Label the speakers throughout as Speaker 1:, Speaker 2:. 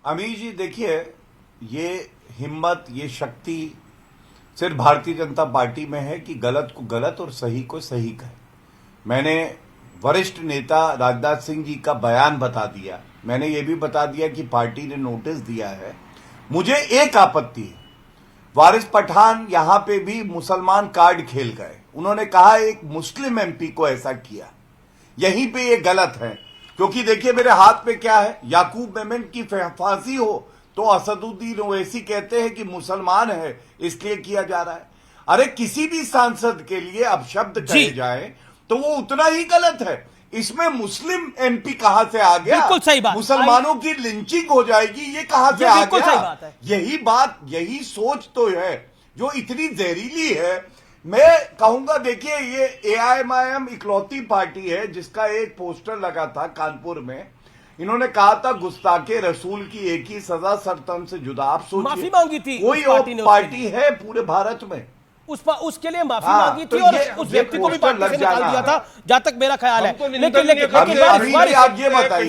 Speaker 1: अमीर जी देखिए, ये हिम्मत, ये शक्ति सिर्फ भारतीय जनता पार्टी में है कि गलत को गलत और सही को सही कहे। मैंने वरिष्ठ नेता राजनाथ सिंह जी का बयान बता दिया, मैंने ये भी बता दिया कि पार्टी ने नोटिस दिया है। मुझे एक आपत्ति है, वारिस पठान यहां पे भी मुसलमान कार्ड खेल गए। उन्होंने कहा एक मुस्लिम एमपी को ऐसा किया, यहीं पे ये गलत है। क्योंकि देखिए मेरे हाथ में क्या है, याकूब मेमन की फांसी हो तो असदुद्दीन ओवैसी कहते हैं कि मुसलमान है इसलिए किया जा रहा है। अरे किसी भी सांसद के लिए अपशब्द कहे जाए तो वो उतना ही गलत है। इसमें मुस्लिम एमपी कहां से आ गया?
Speaker 2: बिल्कुल सही बात।
Speaker 1: मुसलमानों की लिंचिंग हो जाएगी, ये कहां से आ गया? यही बात, यही सोच तो है जो इतनी जहरीली है। मैं कहूंगा देखिए, ये एआईएमआईएम इकलौती पार्टी है जिसका एक पोस्टर लगा था कानपुर में। इन्होंने कहा था गुस्ताखे रसूल की एक ही सजा, सरतन से जुदा। आप सोचिए,
Speaker 2: माफी मांगी थी
Speaker 1: कोई और पार्टी है पूरे भारत में
Speaker 2: उसके लिए माफी मांगी थी और उस व्यक्ति को भी पार्टी से निकाल दिया था, जहां तक मेरा ख्याल है। लेकिन
Speaker 1: आप ये बताइए,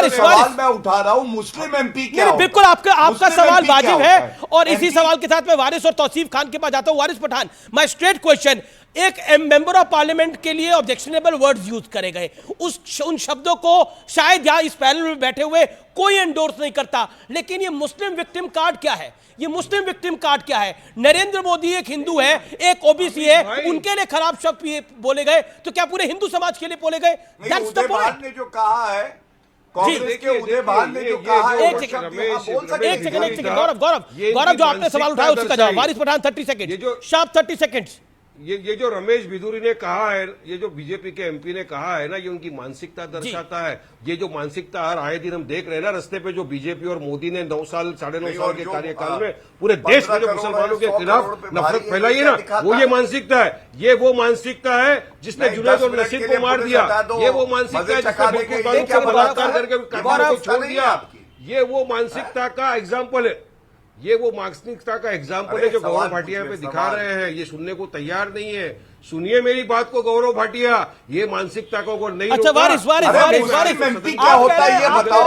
Speaker 1: सवाल मैं उठा रहा हूं, मुस्लिम एमपी क्या?
Speaker 2: बिल्कुल आपका सवाल वाजिब है और इसी सवाल के साथ मैं वारिस और तौसीफ खान के पास जाता हूं। वारिस पठान, माय स्ट्रेट क्वेश्चन, एक मेंबर ऑफ पार्लियामेंट के लिए ऑब्जेक्शनेबल वर्ड्स यूज करे गए, उन शब्दों को शायद यहां इस पैनल में बैठे हुए कोई एंडोर्स नहीं करता, लेकिन ये मुस्लिम विक्टिम कार्ड क्या है? ये मुस्लिम विक्टिम कार्ड क्या है? नरेंद्र मोदी एक हिंदू है, एक ओबीसी है, उनके लिए खराब शब्द बोले गए तो क्या पूरे हिंदू समाज के लिए बोले गए? That's the point.
Speaker 1: ने जो कहा है कांग्रेस के उदय भान ने जो कहा है,
Speaker 2: एक सेकंड गौरव जो आपने सवाल उठाया उसका जवाब। वारिस पठान 30 सेकंड, शार्प 30 सेकंड।
Speaker 3: ये जो रमेश बिधूरी ने कहा है, ये जो बीजेपी के एमपी ने कहा है ना, ये उनकी मानसिकता दर्शाता है। ये जो मानसिकता हर आए दिन हम देख रहे हैं ना रस्ते पे, जो बीजेपी और मोदी ने 9 साल 9.5 साल के कार्यकाल में पूरे देश में जो मुसलमानों के खिलाफ नफरत फैलाई है ना, वो ये मानसिकता है। ये वो मानसिकता है जिसने जुनैद और नसीब को मार दिया। ये वो मानसिकता है जिसने बिल्कुल कानून से बलात्कार करके को छोड़ दिया। ये वो मानसिकता का एग्जाम्पल है, ये वो मार्क्सनिकता का एग्जाम्पल है जो गौरव भाटिया पे दिखा रहे हैं। ये सुनने को तैयार नहीं है। सुनिए मेरी बात को गौरव भाटिया, ये मानसिकता को अगर नहीं
Speaker 2: अच्छा वारिस क्या होता है ये बताओ।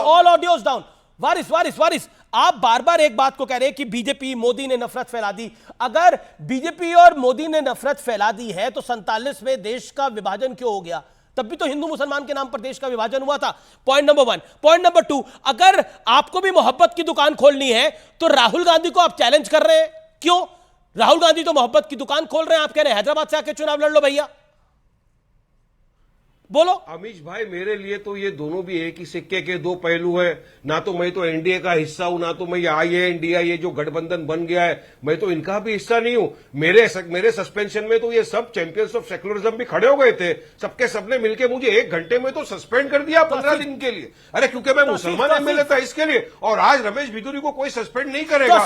Speaker 2: All audios down. वारिस आप बार बार एक बात को कह रहे हैं कि बीजेपी मोदी ने नफरत फैला दी। अगर बीजेपी और मोदी ने नफरत फैला दी है तो 47 में देश का विभाजन क्यों हो गया? तब भी तो हिंदू मुसलमान के नाम पर देश का विभाजन हुआ था। Point number 1। पॉइंट नंबर 2, अगर आपको भी मोहब्बत की दुकान खोलनी है तो राहुल गांधी को आप चैलेंज कर रहे हैं, क्यों? राहुल गांधी तो मोहब्बत की दुकान खोल रहे हैं, आप कह रहे हैं हैदराबाद से आके चुनाव लड़ लो भैया, बोलो।
Speaker 3: अमीश भाई, मेरे लिए तो ये दोनों भी एक ही सिक्के के दो पहलू है। ना तो मैं तो एनडीए का हिस्सा हूं, ना तो मैं ये इंडिया ये जो गठबंधन बन गया है मैं तो इनका भी हिस्सा नहीं हूं। मेरे सस्पेंशन में तो ये सब चैंपियंस ऑफ सेक्युलरिज्म भी खड़े हो गए थे। सबके सबने मिलकर मुझे 1 घंटे में तो सस्पेंड कर दिया 15 दिन के लिए। अरे क्योंकि मैं मुसलमान एमएलए था इसके लिए। और आज रमेश बिधूरी को कोई सस्पेंड नहीं करेगा।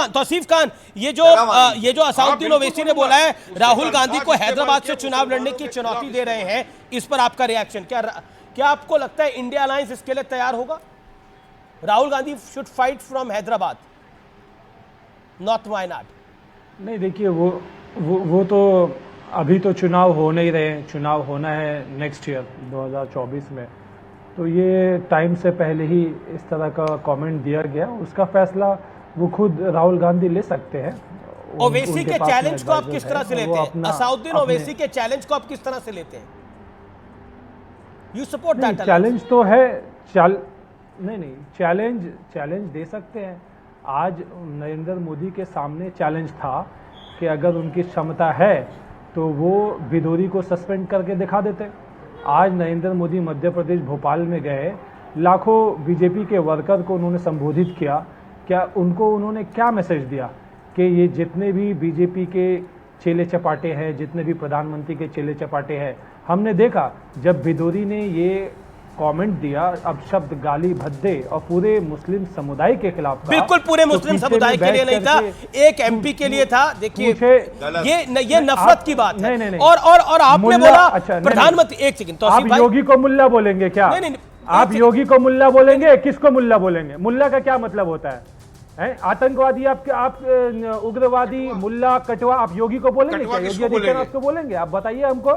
Speaker 2: तौसीफ खान, ये जो असाउद्दीन ओवैसी ने बोला है राहुल गांधी को हैदराबाद से चुनाव लड़ने की चुनौती दे रहे हैं, इस पर आपका रिएक्शन क्या आपको लगता है इंडिया अलायंस इसके लिए तैयार होगा? Rahul Gandhi should fight from Hyderabad, not Wayanad.
Speaker 4: नहीं देखिए, वो तो अभी तो चुनाव हो नहीं रहे हैं। चुनाव होना है नेक्स्ट ईयर 2024 में, तो ये टाइम से पहले ही इस तरह का कमेंट दिया गया। उसका फैसला वो खुद राहुल गांधी ले सकते हैं।
Speaker 2: ओवैसी के चैलेंज को आप किस तरह से लेते हैं? असाउद्दीन ओवैसी के चैलेंज को आप किस तरह से लेते हैं? यू सपोर्ट दैट
Speaker 4: चैलेंज तो है। नहीं चैलेंज दे सकते हैं। आज नरेंद्र मोदी के सामने चैलेंज था कि अगर उनकी क्षमता है तो वो बिधूरी को सस्पेंड करके दिखा देते। आज नरेंद्र मोदी मध्य प्रदेश भोपाल में गए, लाखों बीजेपी के वर्कर को उन्होंने संबोधित किया। क्या उन्होंने क्या मैसेज दिया कि ये जितने भी बीजेपी के चेले चपाटे हैं, जितने भी प्रधानमंत्री के चेले चपाटे हैं, हमने देखा जब बिधूरी ने ये कमेंट दिया, अब शब्द गाली भद्दे और पूरे मुस्लिम समुदाय के खिलाफ।
Speaker 2: बिल्कुल पूरे मुस्लिम समुदाय के लिए नहीं था, एक एमपी के लिए था। देखिए ये नफरत की बात है। नहीं। और आपने बोला प्रधानमंत्री, एक सेकंड,
Speaker 4: आप योगी को मुल्ला बोलेंगे क्या?
Speaker 2: नहीं,
Speaker 4: आप योगी को मुल्ला बोलेंगे? किसको मुल्ला बोलेंगे? मुल्ला का क्या मतलब होता है? आतंकवादी आप उग्रवादी, मुल्ला, कटवा, आप योगी को बोलेंगे
Speaker 3: कटवा
Speaker 4: क्या?
Speaker 3: किसको
Speaker 4: योगी आदित्यनाथ को बोलेंगे? आप बताइए हमको,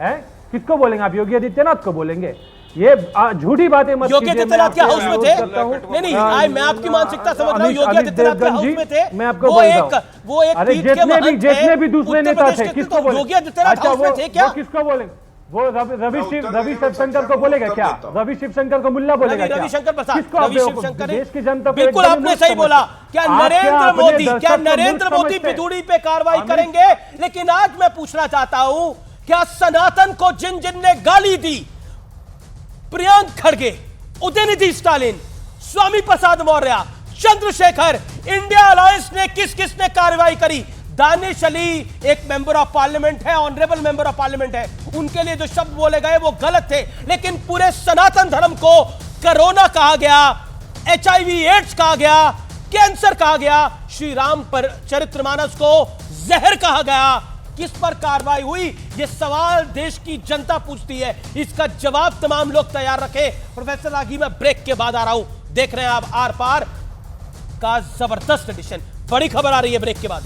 Speaker 4: हैं? किसको बोलेंगे आप? योगी आदित्यनाथ को बोलेंगे? ये झूठी बातें मत
Speaker 2: योगी
Speaker 4: कीजिए।
Speaker 2: आदित्यनाथ के
Speaker 4: मैं
Speaker 2: हाउस में
Speaker 4: आपको
Speaker 2: थे?
Speaker 4: करता हूं।
Speaker 2: नहीं, मैं आपकी मानसिकता समझ रहा हूँ। योगी
Speaker 4: अमित
Speaker 2: आदित्यनाथ के
Speaker 4: देवगन
Speaker 2: हाउस
Speaker 4: जी,
Speaker 2: में थे,
Speaker 4: मैं आपको
Speaker 2: वो
Speaker 4: बोल रहा
Speaker 2: एक
Speaker 4: हूं। अरे
Speaker 2: पीठ के महंत
Speaker 4: जितने
Speaker 2: थे,
Speaker 4: भी दूसरे
Speaker 2: उत्तर
Speaker 4: नेता
Speaker 2: प्रदेश
Speaker 4: थे,
Speaker 2: के,
Speaker 4: किसको
Speaker 2: तो
Speaker 4: बोले?
Speaker 2: योगी आदित्यनाथ हाउस में थे क्या?
Speaker 4: वो किसको बोलेंगे? वो रवि
Speaker 1: उत्तर
Speaker 4: शिवशंकर को बोलेगा क्या? रवि शिवशंकर को मुल्ला बोलेगा क्या?
Speaker 2: रविशंकर प्रसाद,
Speaker 4: किसको आप
Speaker 2: रवि
Speaker 4: बेवकूफ?
Speaker 2: शिवशंकर
Speaker 4: देश की जनता को
Speaker 2: बिल्कुल
Speaker 4: एकदम
Speaker 2: आपने
Speaker 4: मूर्ख
Speaker 2: सही बोला।
Speaker 4: समझते हैं।
Speaker 2: क्या
Speaker 4: आप
Speaker 2: नरेंद्र
Speaker 4: अपने
Speaker 2: मोदी,
Speaker 4: दर्शक
Speaker 2: क्या
Speaker 4: को
Speaker 2: नरेंद्र
Speaker 4: मूर्ख
Speaker 2: मोदी
Speaker 4: समझते हैं?
Speaker 2: बिधूड़ी पे कार्रवाई
Speaker 4: अमित-
Speaker 2: करेंगे? लेकिन आज मैं पूछना चाहता हूं, क्या सनातन को जिन जिन ने गाली दी, प्रियंक खड़गे, उदयनिधि स्टालिन, स्वामी प्रसाद मौर्य, चंद्रशेखर, इंडिया अलायंस ने किस किस ने कार्रवाई करी? दानिश अली एक मेंबर ऑफ पार्लियामेंट है, ऑनरेबल मेंबर ऑफ पार्लियामेंट है, उनके लिए जो शब्द बोले गए वो गलत थे, लेकिन पूरे सनातन धर्म को कोरोना कहा गया, HIV एड्स कहा गया, कैंसर कहा गया, श्री राम पर चरित्रमानस को जहर कहा गया। किस पर कार्रवाई हुई? ये सवाल देश की जनता पूछती है, इसका जवाब तमाम लोग तैयार रखे। प्रोफेसर रागी, मैं ब्रेक के बाद आ रहा हूं। देख रहे हैं आप आर पार का जबरदस्त एडिशन। बड़ी खबर आ रही है ब्रेक के बाद।